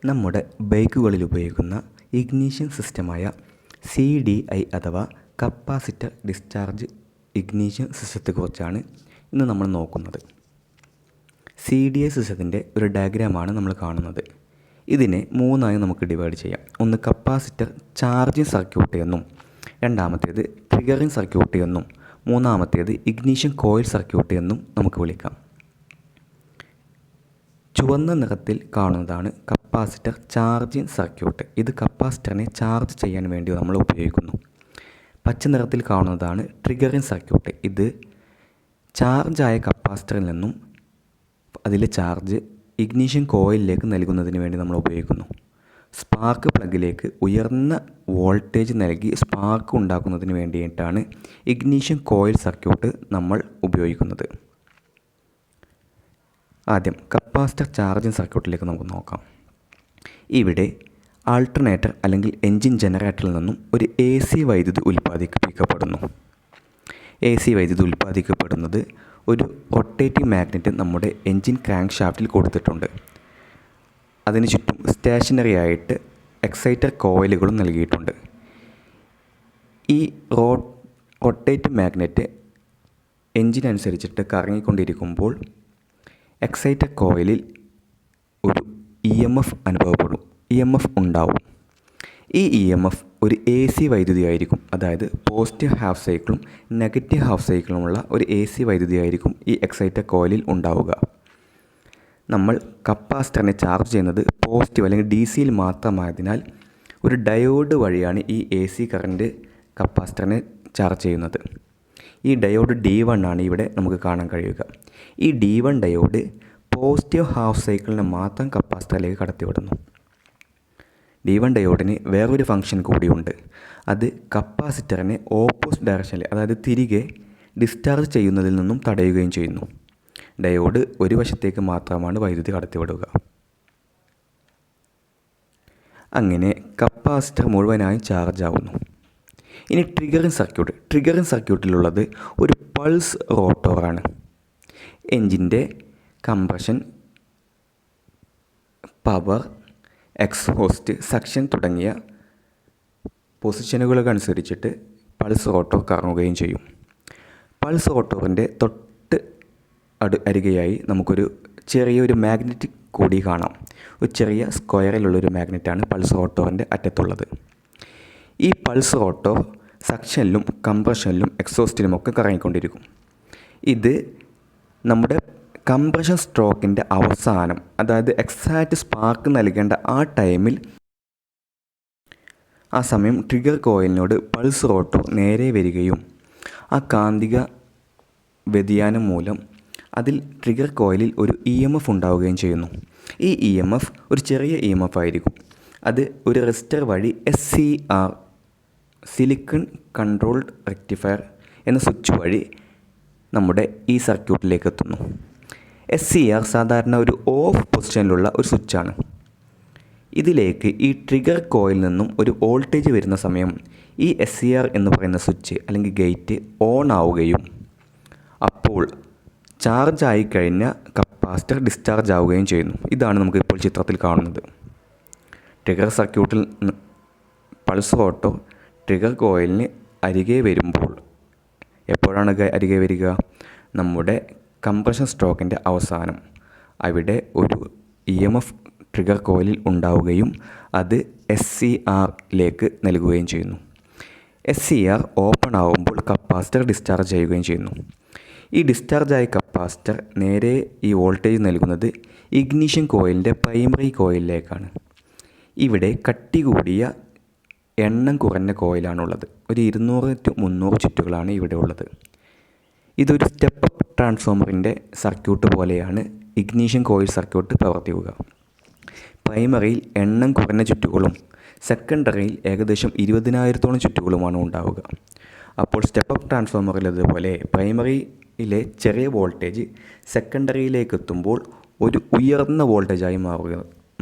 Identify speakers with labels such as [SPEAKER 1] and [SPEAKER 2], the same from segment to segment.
[SPEAKER 1] നമ്മുടെ ബൈക്കുകളിൽ ഉപയോഗിക്കുന്ന ignition സിസ്റ്റമായ CDI അഥവാ കപ്പാസിറ്റർ ഡിസ്ചാർജ് ഇഗ്നിഷൻ സിസ്റ്റത്തെക്കുറിച്ചാണ് ഇന്ന് നമ്മൾ നോക്കുന്നത്. CDI സിസ്റ്റത്തിൻ്റെ ഒരു ഡയഗ്രാമാണ് നമ്മൾ കാണുന്നത്. ഇതിനെ മൂന്നായി നമുക്ക് ഡിവൈഡ് ചെയ്യാം. ഒന്ന് കപ്പാസിറ്റർ ചാർജിങ് സർക്യൂട്ട് എന്നും, രണ്ടാമത്തേത് ട്രിഗറിങ് സർക്യൂട്ട് എന്നും, മൂന്നാമത്തേത് ഇഗ്നിഷൻ കോയിൽ സർക്യൂട്ട് എന്നും നമുക്ക് വിളിക്കാം. ചുവന്ന നിറത്തിൽ കാണുന്നതാണ് കപ്പാസിറ്റർ ചാർജിങ് സർക്യൂട്ട്. ഇത് കപ്പാസിറ്ററിനെ ചാർജ് ചെയ്യാൻ വേണ്ടി നമ്മൾ ഉപയോഗിക്കുന്നു. പച്ച നിറത്തിൽ കാണുന്നതാണ് ട്രിഗറിങ് സർക്യൂട്ട്. ഇത് ചാർജായ കപ്പാസിറ്ററിൽ നിന്നും അതിലെ ചാർജ് ഇഗ്നിഷൻ കോയിലിലേക്ക് നൽകുന്നതിന് വേണ്ടി നമ്മൾ ഉപയോഗിക്കുന്നു. സ്പാർക്ക് പ്ലഗിലേക്ക് ഉയർന്ന വോൾട്ടേജ് നൽകി സ്പാർക്ക് ഉണ്ടാക്കുന്നതിന് വേണ്ടിയിട്ടാണ് ഇഗ്നിഷൻ കോയിൽ സർക്യൂട്ട് നമ്മൾ ഉപയോഗിക്കുന്നത്. ആദ്യം കപ്പാസിറ്റർ ചാർജിങ് സർക്യൂട്ടിലേക്ക് നമുക്ക് നോക്കാം. ഇവിടെ ആൾട്ടർനേറ്റർ അല്ലെങ്കിൽ എൻജിൻ ജനറേറ്ററിൽ നിന്നും ഒരു AC വൈദ്യുതി ഉൽപ്പാദിപ്പിക്കപ്പെടുന്നു. AC വൈദ്യുതി ഉൽപ്പാദിപ്പിക്കപ്പെടുന്നത് ഒരു റൊട്ടേറ്റിംഗ് മാഗ്നറ്റ് നമ്മുടെ എൻജിൻ ക്രാങ്ക് ഷാഫ്റ്റിൽ കൊടുത്തിട്ടുണ്ട്. അതിന് ചുറ്റും സ്റ്റേഷനറി ആയിട്ട് എക്സൈറ്റർ കോയിലുകളും നൽകിയിട്ടുണ്ട്. ഈ റൊട്ടേറ്റിംഗ് മാഗ്നറ്റ് എൻജിൻ അനുസരിച്ചിട്ട് കറങ്ങിക്കൊണ്ടിരിക്കുമ്പോൾ എക്സൈറ്റർ കോയിലിൽ ഒരു EMF അനുഭവപ്പെടും, EMF ഉണ്ടാവും. ഈ EMF ഒരു AC വൈദ്യുതി ആയിരിക്കും. അതായത് പോസിറ്റീവ് ഹാഫ് സൈക്കിളും നെഗറ്റീവ് ഹാഫ് സൈക്കിളുമുള്ള ഒരു AC വൈദ്യുതി ആയിരിക്കും ഈ എക്സൈറ്റർ കോയിലിൽ ഉണ്ടാവുക. നമ്മൾ കപ്പാസിറ്ററിനെ ചാർജ് ചെയ്യുന്നത് പോസിറ്റീവ് അല്ലെങ്കിൽ DCയിൽ മാത്രമായതിനാൽ ഒരു ഡയോഡ് വഴിയാണ് ഈ AC കറൻറ്റ് കപ്പാസിറ്ററിനെ ചാർജ് ചെയ്യുന്നത്. ഈ ഡയോഡ് D1 ആണ് ഇവിടെ നമുക്ക് കാണാൻ കഴിയുക. ഈ D1 ഡയോഡ് പോസിറ്റീവ് ഹാഫ് സൈക്കിളിനെ മാത്രം കപ്പാസിറ്ററിലേക്ക് കടത്തിവിടുന്നു. D1 ഡയോഡിന് വേറൊരു ഫംഗ്ഷൻ കൂടിയുണ്ട്. അത് കപ്പാസിറ്ററിനെ ഓപ്പോസിറ്റ് ഡയറക്ഷനിൽ, അതായത് തിരികെ ഡിസ്ചാർജ് ചെയ്യുന്നതിൽ നിന്നും തടയുകയും ചെയ്യുന്നു. ഡയോഡ് ഒരു വശത്തേക്ക് മാത്രമാണ് വൈദ്യുതി കടത്തിവിടുക. അങ്ങനെ കപ്പാസിറ്റർ മുഴുവനായും ചാർജ് ആവുന്നു. ഇനി ട്രിഗറിങ് സർക്യൂട്ടിലുള്ളത് ഒരു പൾസ് റോട്ടോറാണ്. എൻജിൻ്റെ കംപ്രഷൻ, പവർ, എക്സ്ഹോസ്റ്റ്, സക്ഷൻ തുടങ്ങിയ പൊസിഷനുകൾക്കനുസരിച്ചിട്ട് പൾസ് റോട്ടോർ കറങ്ങുകയും ചെയ്യും. പൾസ് റോട്ടോറിൻ്റെ തൊട്ട് അരികെയായി നമുക്കൊരു ചെറിയൊരു മാഗ്നറ്റ് കൂടി കാണാം. ഒരു ചെറിയ സ്ക്വയറിലുള്ളൊരു മാഗ്നറ്റാണ് പൾസ് റോട്ടോറിൻ്റെ അറ്റത്തുള്ളത്. ഈ പൾസ് റോട്ടോർ സക്ഷനിലും കംപ്രഷനിലും എക്സോസ്റ്റിലുമൊക്കെ കറങ്ങിക്കൊണ്ടിരിക്കും. ഇത് നമ്മുടെ കംപ്രഷൻ സ്ട്രോക്കിൻ്റെ അവസാനം, അതായത് എക്സാക്റ്റ് സ്പാർക്ക് നൽകേണ്ട ആ സമയം ട്രിഗർ കോയിലിനോട് പൾസ് റോട്ടോർ നേരെ വരികയും ആ കാന്തിക വ്യതിയാനം മൂലം അതിൽ ട്രിഗർ കോയിലിൽ ഒരു EMF ഉണ്ടാവുകയും ചെയ്യുന്നു. ഈ EMF ഒരു ചെറിയ EMF ആയിരിക്കും. അത് ഒരു റെസിസ്റ്റർ വഴി SCR സിലിക്കൺ കൺട്രോൾഡ് റെക്ടിഫയർ എന്ന സ്വിച്ച് വഴി നമ്മുടെ ഈ സർക്യൂട്ടിലേക്ക് എത്തുന്നു. SCR സാധാരണ ഒരു ഓഫ് പൊസിഷനിലുള്ള ഒരു സ്വിച്ചാണ്. ഇതിലേക്ക് ഈ ട്രിഗർ കോയിൽ നിന്നും ഒരു വോൾട്ടേജ് വരുന്ന സമയം ഈ SCR എന്ന് പറയുന്ന സ്വിച്ച് അല്ലെങ്കിൽ ഗേറ്റ് ഓൺ ആവുകയും അപ്പോൾ ചാർജ് ആയി കഴിഞ്ഞ കപ്പാസിറ്റർ ഡിസ്ചാർജ് ആവുകയും ചെയ്യുന്നു. ഇതാണ് നമുക്ക് ഇപ്പോൾ ചിത്രത്തിൽ കാണുന്നത്. ട്രിഗർ സർക്യൂട്ടിൽ പൾസ് റോട്ടോർ ട്രിഗർ കോയിലിന് അരികെ വരുമ്പോൾ, എപ്പോഴാണ് അരികെ വരിക? നമ്മുടെ കംപ്രഷൻ സ്ട്രോക്കിൻ്റെ അവസാനം. അവിടെ ഒരു EMF ട്രിഗർ കോയിലിൽ ഉണ്ടാവുകയും അത് SCRലേക്ക് നൽകുകയും ചെയ്യുന്നു. SCR ഓപ്പൺ ആവുമ്പോൾ കപ്പാസിറ്റർ ഡിസ്ചാർജ് ചെയ്യുകയും ചെയ്യുന്നു. ഈ ഡിസ്ചാർജായ കപ്പാസിറ്റർ നേരെ ഈ വോൾട്ടേജ് നൽകുന്നത് ഇഗ്നിഷൻ കോയിലിൻ്റെ പ്രൈമറി കോയിലിലേക്കാണ്. ഇവിടെ കട്ടി കൂടിയ എണ്ണം കുറഞ്ഞ കോയിലാണുള്ളത്. ഒരു 200 to 300 ചുറ്റുകളാണ് ഇവിടെ ഉള്ളത്. ഇതൊരു സ്റ്റെപ്പ് അപ്പ് ട്രാൻസ്ഫോമറിൻ്റെ സർക്യൂട്ട് പോലെയാണ് ഇഗ്നിഷൻ കോയിൽ സർക്യൂട്ട് പ്രവർത്തിക്കുക. പ്രൈമറിയിൽ എണ്ണം കുറഞ്ഞ ചുറ്റുകളും സെക്കൻഡറിയിൽ ഏകദേശം 20,000-ഓളം ചുറ്റുകളുമാണ് ഉണ്ടാവുക. അപ്പോൾ സ്റ്റെപ്പ് അപ്പ് ട്രാൻസ്ഫോമറിലേതുപോലെ പ്രൈമറിയിലെ ചെറിയ വോൾട്ടേജ് സെക്കൻഡറിയിലേക്ക് എത്തുമ്പോൾ ഒരു ഉയർന്ന വോൾട്ടേജായി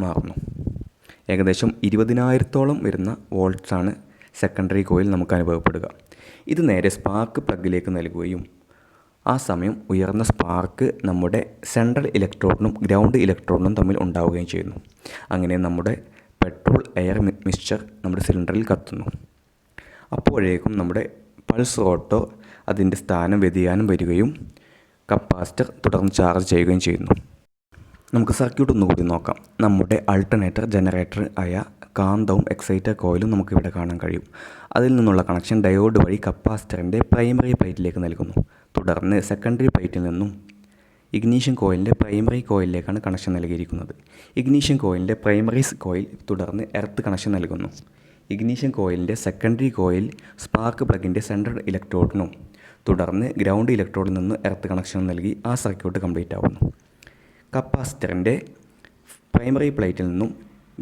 [SPEAKER 1] മാറുന്നു. ഏകദേശം 20,000-ഓളം വരുന്ന വോൾട്ട്സാണ് സെക്കൻഡറി കോയിൽ നമുക്ക് അനുഭവപ്പെടുക. ഇത് നേരെ സ്പാർക്ക് പ്ലഗിലേക്ക് നൽകുകയും ആ സമയം ഉയർന്ന സ്പാർക്ക് നമ്മുടെ സെൻട്രൽ ഇലക്ട്രോഡിനും ഗ്രൗണ്ട് ഇലക്ട്രോഡിനും തമ്മിൽ ഉണ്ടാവുകയും ചെയ്യുന്നു. അങ്ങനെ നമ്മുടെ പെട്രോൾ എയർ മിക്സ്ചർ നമ്മുടെ സിലിണ്ടറിൽ കത്തുന്നു. അപ്പോഴേക്കും നമ്മുടെ പൾസ് ഓട്ടോ അതിൻ്റെ സ്ഥാനം വ്യതിയാനം വരികയും കപ്പാസിറ്റർ തുടർന്ന് ചാർജ് ചെയ്യുകയും ചെയ്യുന്നു. നമുക്ക് സർക്യൂട്ട് ഒന്നുകൂടി നോക്കാം. നമ്മുടെ ആൾട്ടർനേറ്റർ ജനറേറ്റർ ആയ കാന്തവും എക്സൈറ്റർ കോയിലും നമുക്കിവിടെ കാണാൻ കഴിയും. അതിൽ നിന്നുള്ള കണക്ഷൻ ഡയോഡ് വഴി കപ്പാസിറ്ററിൻ്റെ പ്രൈമറി പ്ലേറ്റിലേക്ക് നൽകുന്നു. തുടർന്ന് സെക്കൻഡറി പ്ലേറ്റിൽ നിന്നും ഇഗ്നീഷൻ കോയിലിൻ്റെ പ്രൈമറി കോയിലിലേക്കാണ് കണക്ഷൻ നൽകിയിരിക്കുന്നത്. ഇഗ്നീഷൻ കോയിലിൻ്റെ പ്രൈമറി കോയിൽ തുടർന്ന് എർത്ത് കണക്ഷൻ നൽകുന്നു. ഇഗ്നീഷൻ കോയിലിൻ്റെ സെക്കൻഡറി കോയിൽ സ്പാർക്ക് പ്ലഗിൻ്റെ സെൻട്രൽ ഇലക്ട്രോഡിനും തുടർന്ന് ഗ്രൗണ്ട് ഇലക്ട്രോഡിൽ നിന്ന് എർത്ത് കണക്ഷൻ നൽകി ആ സർക്യൂട്ട് കംപ്ലീറ്റ് ആവുന്നു. കപ്പാസിറ്ററിൻ്റെ പ്രൈമറി പ്ലേറ്റിൽ നിന്നും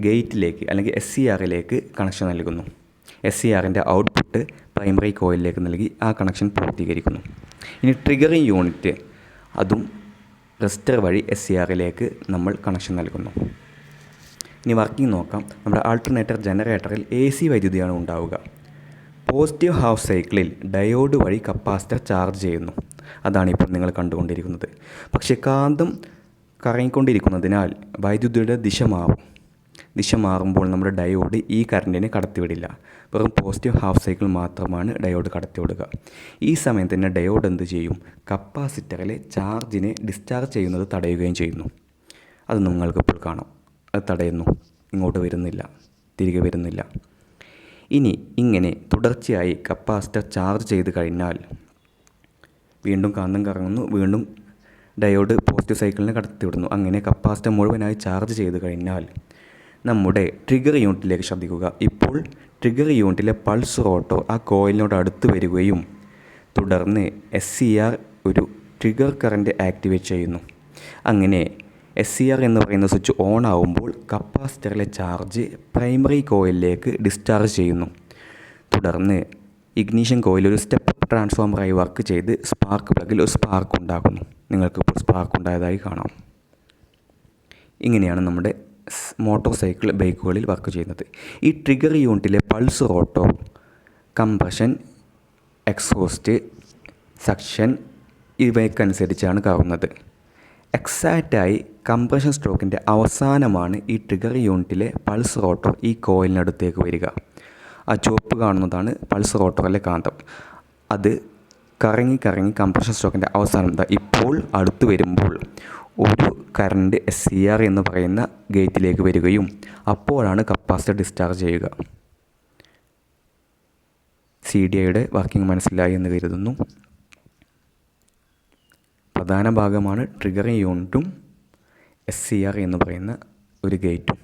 [SPEAKER 1] ഗേറ്റിലേക്ക് അല്ലെങ്കിൽ SCRലേക്ക് കണക്ഷൻ നൽകുന്നു. SCRൻ്റെ ഔട്ട്പുട്ട് പ്രൈമറി കോയിലിലേക്ക് നൽകി ആ കണക്ഷൻ പൂർത്തീകരിക്കുന്നു. ഇനി ട്രിഗറിങ് യൂണിറ്റ് അതും റെസിസ്റ്റർ വഴി SCRലേക്ക് നമ്മൾ കണക്ഷൻ നൽകുന്നു. ഇനി വർക്കിംഗ് നോക്കാം. നമ്മുടെ ആൾട്ടർനേറ്റർ ജനറേറ്ററിൽ AC വൈദ്യുതിയാണ് ഉണ്ടാവുക. പോസിറ്റീവ് ഹാഫ് സൈക്കിളിൽ ഡയോഡ് വഴി കപ്പാസിറ്റർ ചാർജ് ചെയ്യുന്നു. അതാണ് ഇപ്പോൾ നിങ്ങൾ കണ്ടുകൊണ്ടിരിക്കുന്നത്. പക്ഷേ കാന്തം കറങ്ങിക്കൊണ്ടിരിക്കുന്നതിനാൽ വൈദ്യുതിയുടെ ദിശ മാറുമ്പോൾ നമ്മുടെ ഡയോഡ് ഈ കറണ്ടിനെ കടത്തിവിടില്ല. വെറും പോസിറ്റീവ് ഹാഫ് സൈക്കിൾ മാത്രമാണ് ഡയോഡ് കടത്തിവിടുക. ഈ സമയം തന്നെ ഡയോഡ് എന്ത് ചെയ്യും? കപ്പാസിറ്ററിലെ ചാർജിനെ ഡിസ്ചാർജ് ചെയ്യുന്നത് തടയുകയും ചെയ്യുന്നു. അത് നിങ്ങൾക്കിപ്പോൾ കാണാം. അത് തടയുന്നു, ഇങ്ങോട്ട് വരുന്നില്ല, തിരികെ വരുന്നില്ല. ഇനി ഇങ്ങനെ തുടർച്ചയായി കപ്പാസിറ്റർ ചാർജ് ചെയ്ത് കഴിഞ്ഞാൽ വീണ്ടും കാന്തം കറങ്ങുന്നു, വീണ്ടും ഡയോഡ് പോസിറ്റീവ് സൈക്കിളിനെ കടത്തിവിടുന്നു. അങ്ങനെ കപ്പാസിറ്റർ മുഴുവനായി ചാർജ് ചെയ്ത് കഴിഞ്ഞാൽ നമ്മുടെ ട്രിഗർ യൂണിറ്റിലേക്ക് ശ്രദ്ധിക്കുക. ഇപ്പോൾ ട്രിഗർ യൂണിറ്റിലെ പൾസ് ഓട്ടോ ആ കോയിലിനോട് അടുത്ത് വരികയും തുടർന്ന് SCR ഒരു ട്രിഗർ കറൻറ്റ് ആക്ടിവേറ്റ് ചെയ്യുന്നു. അങ്ങനെ SCR എന്ന് പറയുന്ന സ്വിച്ച് ഓൺ ആവുമ്പോൾ കപ്പാസിറ്ററിലെ ചാർജ് പ്രൈമറി കോയിലിലേക്ക് ഡിസ്ചാർജ് ചെയ്യുന്നു. തുടർന്ന് ഇഗ്നീഷൻ കോയിൽ ഒരു സ്റ്റെപ്പ് ട്രാൻസ്ഫോമറായി വർക്ക് ചെയ്ത് സ്പാർക്ക് പ്ലഗിൽ ഒരു സ്പാർക്ക് ഉണ്ടാക്കുന്നു. നിങ്ങൾക്കിപ്പോൾ സ്പാർക്ക് ഉണ്ടായതായി കാണാം. ഇങ്ങനെയാണ് നമ്മുടെ മോട്ടോർ സൈക്കിൾ ബൈക്കുകളിൽ വർക്ക് ചെയ്യുന്നത്. ഈ ട്രിഗർ യൂണിറ്റിലെ പൾസ് ഓട്ടോ കംപ്രഷൻ, എക്സോസ്റ്റ്, സക്ഷൻ ഇവയ്ക്കനുസരിച്ചാണ് കറങ്ങുന്നത്. എക്സാക്റ്റായി കംപ്രഷൻ സ്ട്രോക്കിൻ്റെ അവസാനമാണ് ഈ ട്രിഗർ യൂണിറ്റിലെ പൾസ് ഓട്ടോ ഈ കോയിലിനടുത്തേക്ക് വരിക. ആ ചുവപ്പ് കാണുന്നതാണ് പൾസ് റോട്ടറിലെ കാന്തം. അത് കറങ്ങി കംപ്രഷൻ സ്ട്രോക്കിൻ്റെ അവസാനം ഇപ്പോൾ അടുത്ത് വരുമ്പോൾ ഒരു കറണ്ട് SCR എന്ന് പറയുന്ന ഗേറ്റിലേക്ക് വരികയും അപ്പോഴാണ് കപ്പാസിറ്റർ ഡിസ്ചാർജ് ചെയ്യുക. CDIയുടെ വർക്കിംഗ് മനസ്സിലായി എന്ന് കരുതുന്നു. പ്രധാന ഭാഗമാണ് ട്രിഗറിങ് യൂണിറ്റും SCR എന്ന് പറയുന്ന ഒരു ഗേറ്റും.